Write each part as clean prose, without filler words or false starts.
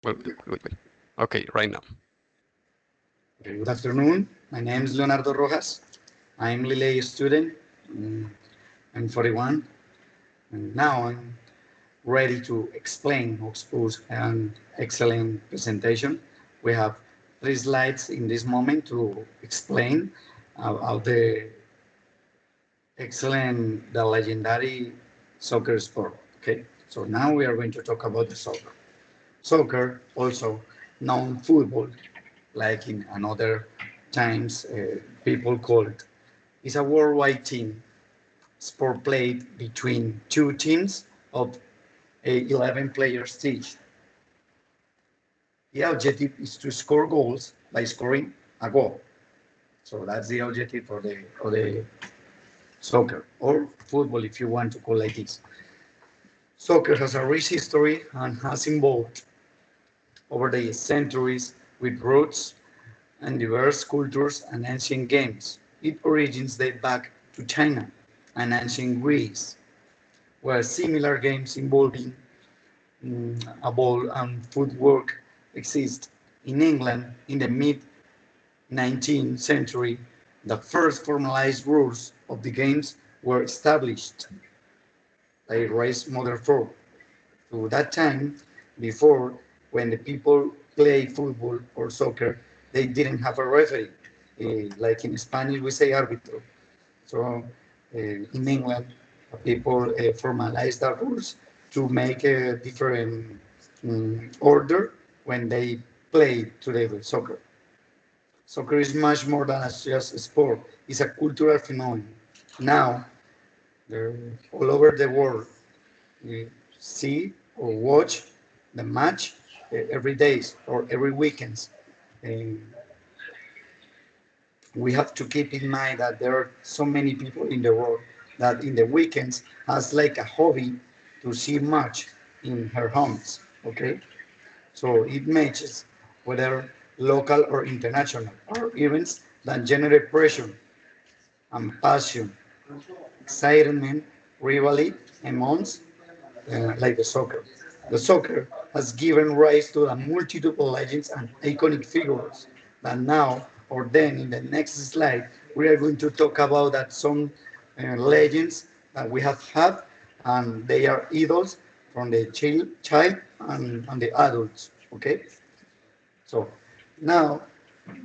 Wait. Okay, right now. Okay, good afternoon. My name is Leonardo Rojas. I'm Lillet student. Mm, I'm 41, and now I'm ready to explain or expose an excellent presentation. We have three slides in this moment to explain about the excellent, the legendary soccer sport. Okay, so now we are going to talk about the soccer. Soccer, also known football, like in another times people call it, is a worldwide team sport played between two teams of 11 players each. The objective is to score goals by scoring a goal. So that's the objective for the soccer or football, if you want to call it like this. Soccer has a rich history and has evolved over the centuries with roots and diverse cultures and ancient games. Its origins date back to China and ancient Greece, where similar games involving a ball and footwork exist. In England, in the mid 19th century, the first formalized rules of the games were established by race modern form. To that time, before, when the people play football or soccer, they didn't have a referee. Like in Spanish, we say arbitro. So in England, people formalize the rules to make a different order when they play today with soccer. Soccer is much more than just a sport. It's a cultural phenomenon. Now, all over the world, we see or watch the match every day or every weekends. And we have to keep in mind that there are so many people in the world that in the weekends has like a hobby to see match in her homes. Okay, so it matches whether local or international or events that generate pressure and passion, excitement, rivalry amongst like the soccer. The soccer has given rise to a multitude of legends and iconic figures that now or then in the next slide we are going to talk about that some legends that we have had and they are idols from the child and the adults. Okay, so now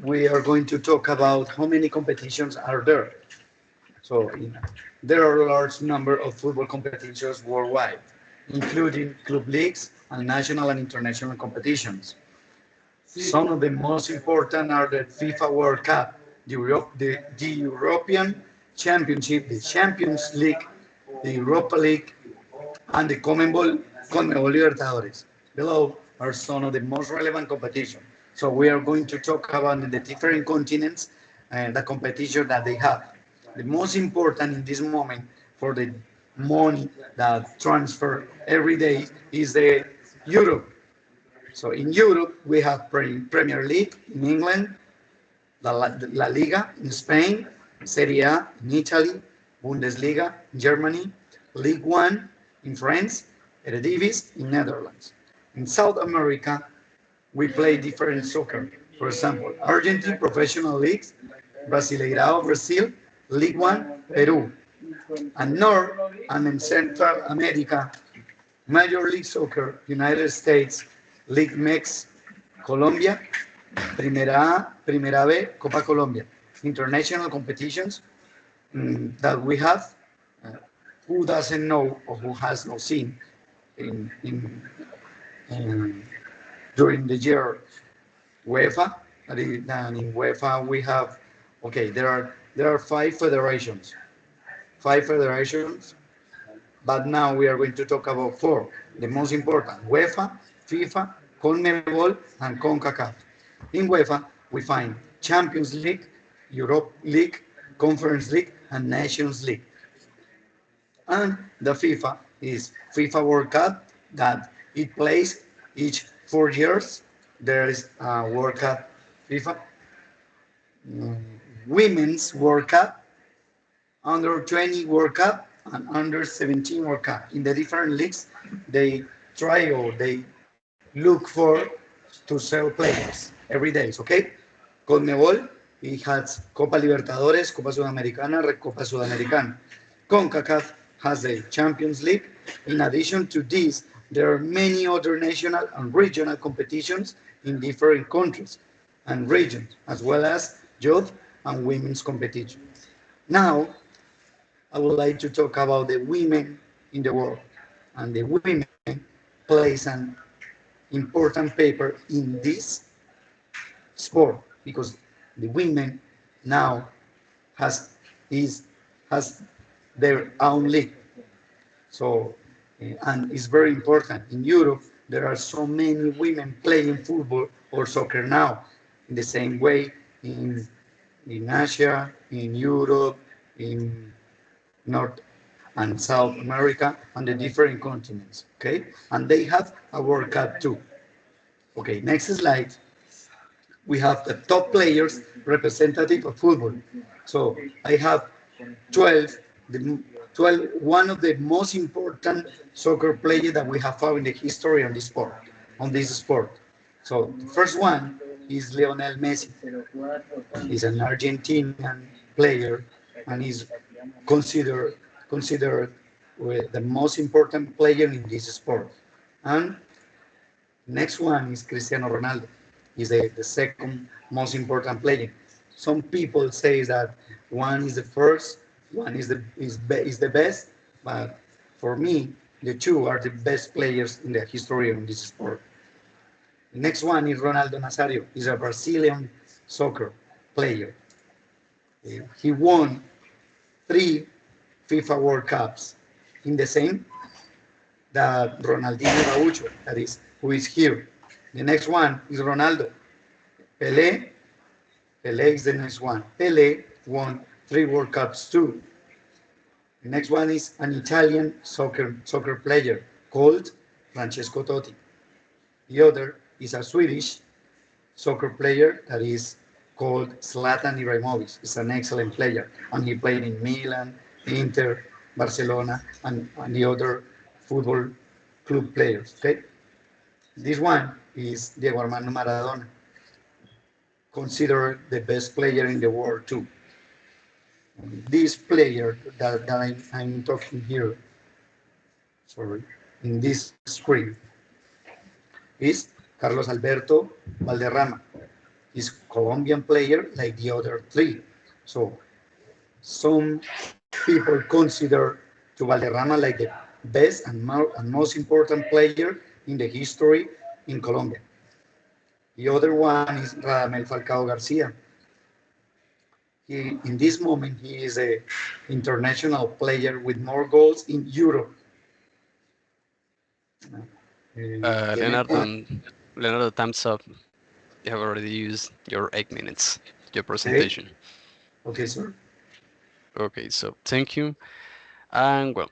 we are going to talk about how many competitions are there. So there are a large number of football competitions worldwide, including club leagues and national and international competitions. Some of the most important are the FIFA World Cup, the European Championship, the Champions League, the Europa League, and the Conmebol Libertadores. Below are some of the most relevant competitions. So we are going to talk about the different continents and the competition that they have. The most important in this moment for the money that transfer every day is the Europe. So in Europe we have Premier League in England, La Liga in Spain, Serie A in Italy, Bundesliga in Germany, League One in France, Eredivisie in Netherlands. In South America, we play different soccer. For example, Argentine professional leagues, Brasileirao Brazil, League One Peru, and North and in Central America, Major League Soccer, United States, League Mex, Colombia, Primera A, Primera B, Copa Colombia. International competitions that we have. Uh, who doesn't know or who has not seen in during the year UEFA? And in UEFA we have okay. There are five federations, but now we are going to talk about four. The most important: UEFA, FIFA, CONMEBOL, and CONCACAF. In UEFA, we find Champions League, Europe League, Conference League, and Nations League. And the FIFA is FIFA World Cup that it plays each 4 years. There is a World Cup, FIFA mm, Women's World Cup, Under 20 World Cup, and Under 17 World Cup. In the different leagues, they try or they look for to sell players every day, okay? Conmebol, it has Copa Libertadores, Copa Sudamericana, Recopa Sudamericana. CONCACAF has the Champions League. In addition to this, there are many other national and regional competitions in different countries and regions, as well as youth and women's competitions. Now, I would like to talk about the women in the world. And the women plays an important paper in this sport because the women now has is has their own league. So and it's very important. In Europe, there are so many women playing football or soccer now. In the same way in Asia, in Europe, in North and South America, and the different continents. Okay, and they have a World Cup too. Okay, next slide. We have the top players representative of football. So I have 12, the 12, one of the most important soccer players that we have found in the history of this sport, on this sport. So the first one is Lionel Messi. He's an Argentinian player and is considered the most important player in this sport. And next one is Cristiano Ronaldo. He's the second most important player. Some people say that one is the first, one is the best, but for me, the two are the best players in the history of this sport. The next one is Ronaldo Nazario. He's a Brazilian soccer player. He won 3 FIFA World Cups in the same that Ronaldinho Gaucho, that is, who is here. The next one is Ronaldo. Pelé, Pelé is the next one. Pelé won 3 World Cups too. The next one is an Italian soccer player called Francesco Totti. The other is a Swedish soccer player that is called Zlatan Ibrahimovic. He's an excellent player, and he played in Milan, Inter, Barcelona, and the other football club players. Okay, this one is Diego Armando Maradona, considered the best player in the world too. This player that I'm talking here, sorry, in this screen, is Carlos Alberto Valderrama. He's Colombian player like the other three. So some people consider to Valderrama like the best and most important player in the history in Colombia. The other one is Radamel Falcao Garcia. In this moment, he is a international player with more goals in Europe. Leonardo, Leonardo, thumbs up. You have already used your 8 minutes, your presentation. Okay, sir. Okay, so thank you. And well,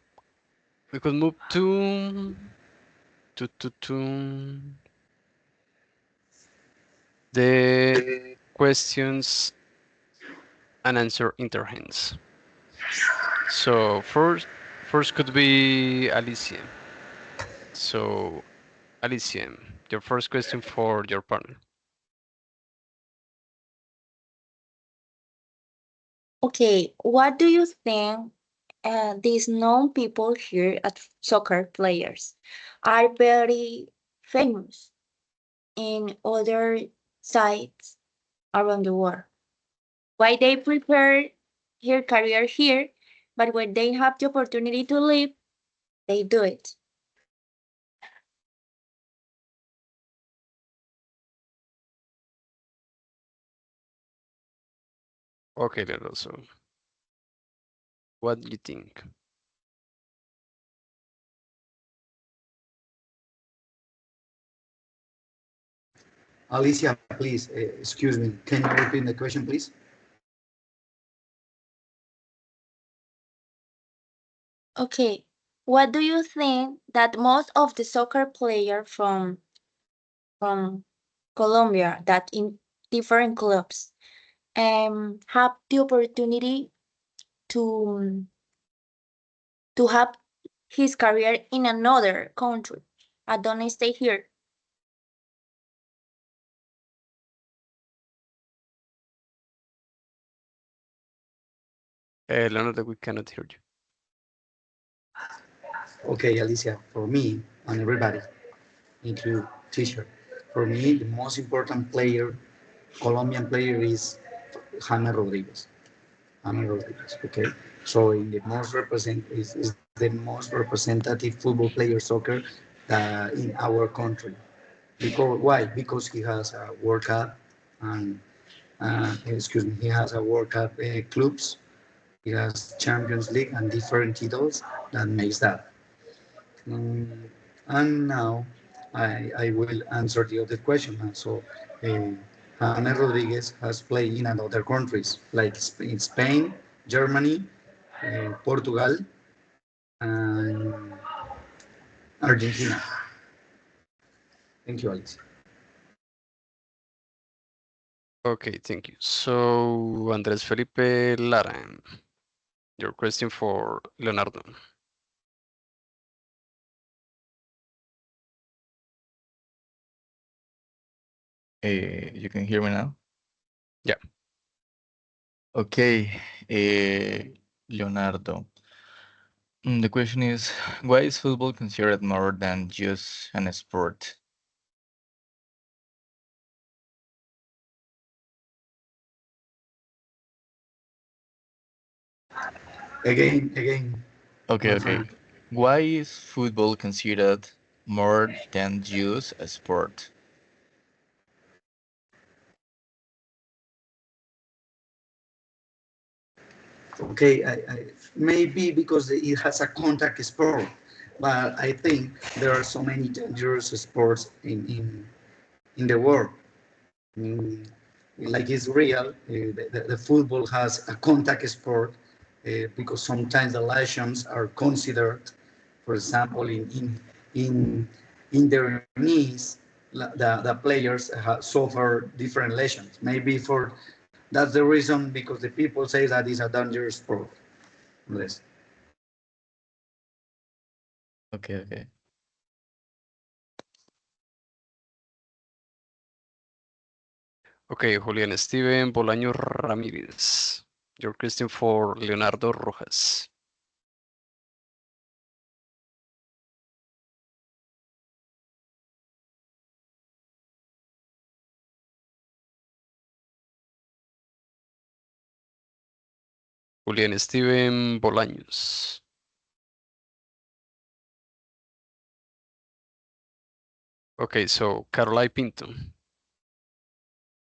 we could move to the questions and answer interhands. So first could be Alicia. So Alicia, your first question for your partner. Okay, what do you think these known people here at soccer players are very famous in other sites around the world? Why they prefer their career here, but when they have the opportunity to leave, they do it. Okay, Leonardo, so what do you think? Alicia, please, excuse me. Can you repeat the question, please? Okay, what do you think that most of the soccer players from Colombia that in different clubs have the opportunity to have his career in another country. I don't stay here. Leonardo, we cannot hear you. Okay, Alicia, for me and everybody, include teacher, for me the most important player, Colombian player is James Rodriguez. James Rodriguez. Okay, so in the most represent is the most representative football player soccer in our country. Because why? Because he has a World Cup and excuse me, he has a World Cup clubs. He has Champions League and different titles that makes that. Mm, and now I will answer the other question. So, James Rodriguez has played in other countries like in Spain, Germany, Portugal, and Argentina. Thank you, Alex. Okay, thank you. So, Andres Felipe Lara, your question for Leonardo. You can hear me now? Yeah. Okay, Leonardo. The question is, why is football considered more than just an sport? Again, Okay, my okay. friend. Why is football considered more than just a sport? Okay, maybe because it has a contact sport, but I think there are so many dangerous sports in the world. I mean, like it's real, the football has a contact sport because sometimes the lesions are considered, for example, in in their knees, the players suffer different lesions. Maybe for that's the reason because the people say that it's a dangerous sport. Yes. Okay, okay. Okay, Julian Steven Bolaño Ramírez. Your question for Leonardo Rojas. Julian Steven Bolaños. Okay, so Carolai Pinto.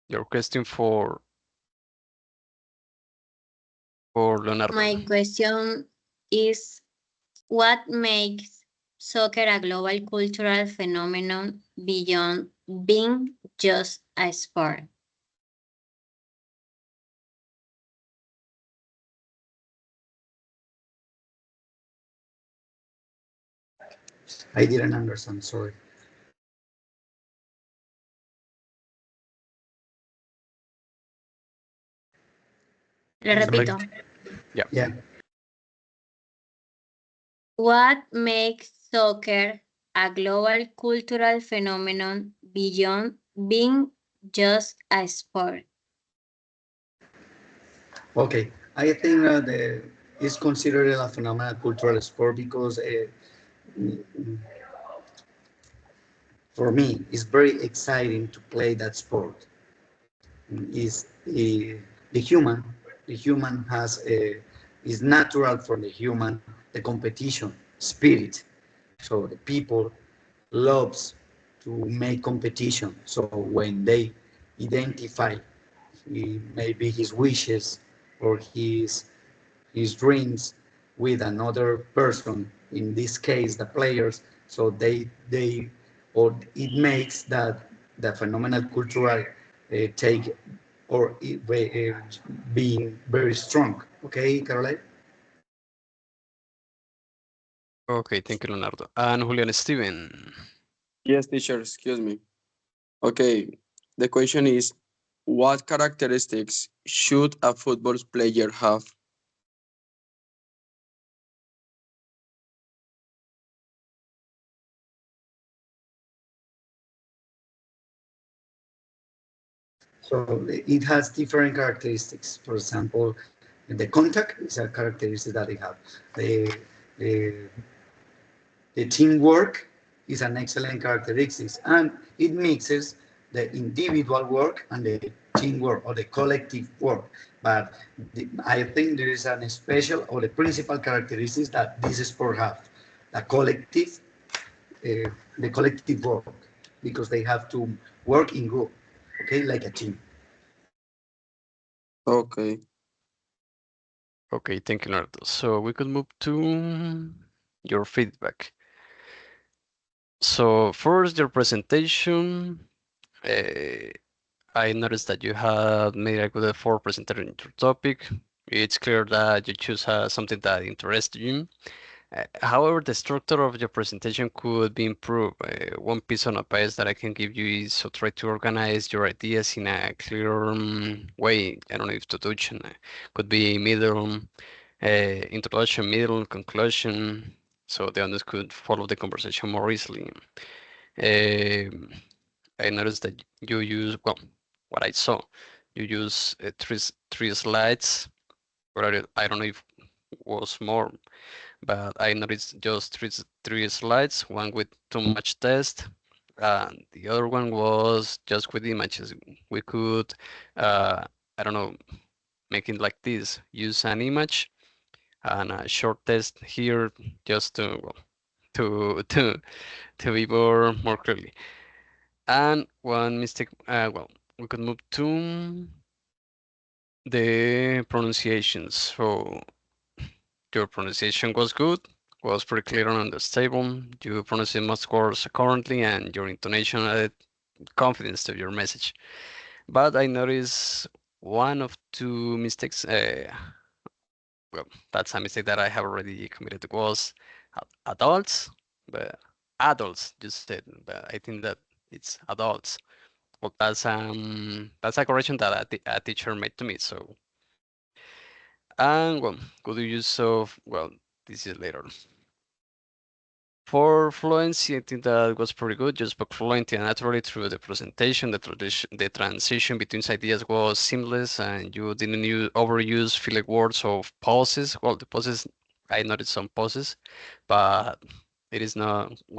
Your question for Leonardo. My question is, what makes soccer a global cultural phenomenon beyond being just a sport? I didn't understand. Sorry. Le repito. Yeah. Yeah. What makes soccer a global cultural phenomenon beyond being just a sport? Okay. I think it's considered a phenomenal cultural sport because for me, it's very exciting to play that sport. Is the human, the human has a, is natural for the human the competition spirit. So the people loves to make competition. So when they identify maybe his wishes or his dreams with another person, in this case the players, so they or it makes that the phenomenal cultural take or being very strong. Okay, Caroline? Okay, thank you, Leonardo. And Julian Steven. Yes, teacher, excuse me. Okay, the question is, what characteristics should a football player have? So it has different characteristics. For example, The contact is a characteristic that they have. The, the teamwork is an excellent characteristic, and it mixes the individual work and the teamwork or the collective work. But I think there is an special or the principal characteristics that this sport have: the collective work, because they have to work in group, okay, like a team. Okay. Okay, thank you, Leonardo. So we could move to your feedback. So first, your presentation. I noticed that you had made a good effort presenting your topic. It's clear that you choose something that interests you. However, the structure of your presentation could be improved. One piece of advice that I can give you is to try to organize your ideas in a clear way. I don't know if introduction could be middle, introduction, middle, conclusion, so the others could follow the conversation more easily. I noticed that you use, well, what I saw, you use three slides, but I don't know if it was more, but I noticed just three slides, one with too much text, and the other one was just with images. We could, I don't know, make it like this, use an image and a short test here just to, well, to be more clearly. And one mistake, well, we could move to the pronunciations. So your pronunciation was good, was pretty clear and understandable. You pronounced most words currently, and your intonation added confidence to your message. But I noticed one of two mistakes. Well, that's a mistake that I have already committed. Was adults, but adults just said. But I think that it's adults. Well, that's a correction that a teacher made to me. So, and well, good use of, well, this is later. For fluency, I think that was pretty good. You spoke fluently and naturally through the presentation. The transition between ideas was seamless, and you didn't overuse filler words of pauses. Well, the pauses, I noticed some pauses, but it was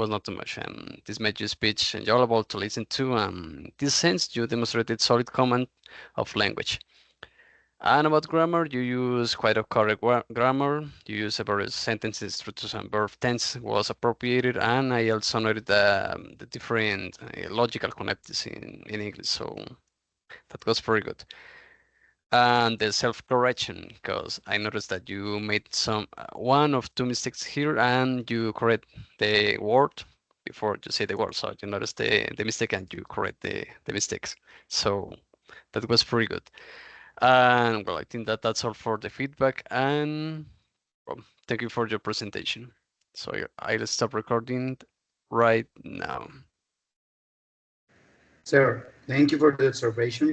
not too much. This made your speech enjoyable to listen to. In this sense, you demonstrated solid command of language. And about grammar, you use quite a correct grammar. You use various sentences, structures, and verb tense was appropriated. And I also noted the different logical connectors in English. So that was very good. And the self-correction, because I noticed that you made some one of two mistakes here, and you correct the word before you say the word. So you notice the mistake and you correct the mistakes. So that was pretty good. And well, I think that that's all for the feedback. And well, thank you for your presentation. So I'll stop recording right now. Sir, thank you for the observation.